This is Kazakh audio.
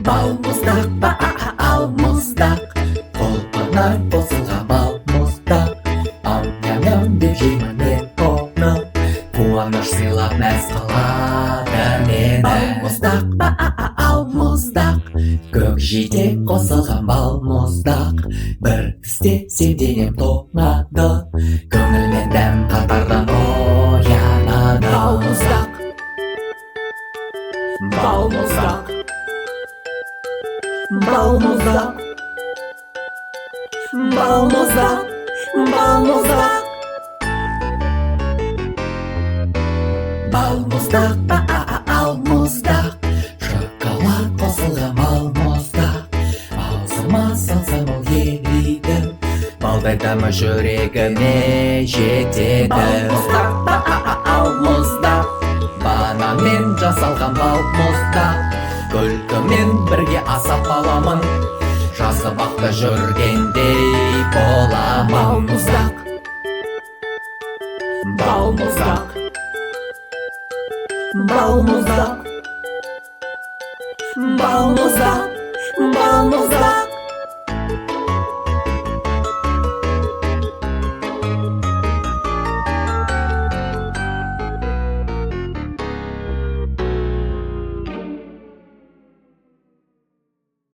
Балмұздақ, балмұздақ, қолқанар қосылған балмұздақ. Ам-ням-ням деп жеймін мен оны, қуаныш сыйлап мәз қылады мені. Балмұздақ, балмұздақ, көкжиде қосылған балмұздақ. Бір істесем денем тоңады, көңілмен дәм қатардан оянады. Балмұздақ, балмұздақ, балмұздақ, балмұздақ, балмұздақ. Балмұздақ, балмұздақ, шоколад қосылған балмұздақ. Аузыма салсам ол ериді, балдай дәмі жүрегіме жетеді. Балмұздақ, балмұздақ, бананмен жасалған балмұздақ. Күлкімен бірге асап аламын, жазғы бақта жүргендей боламын. Балмұздақ, балмұздақ, балмұздақ, балмұздақ, балмұздақ.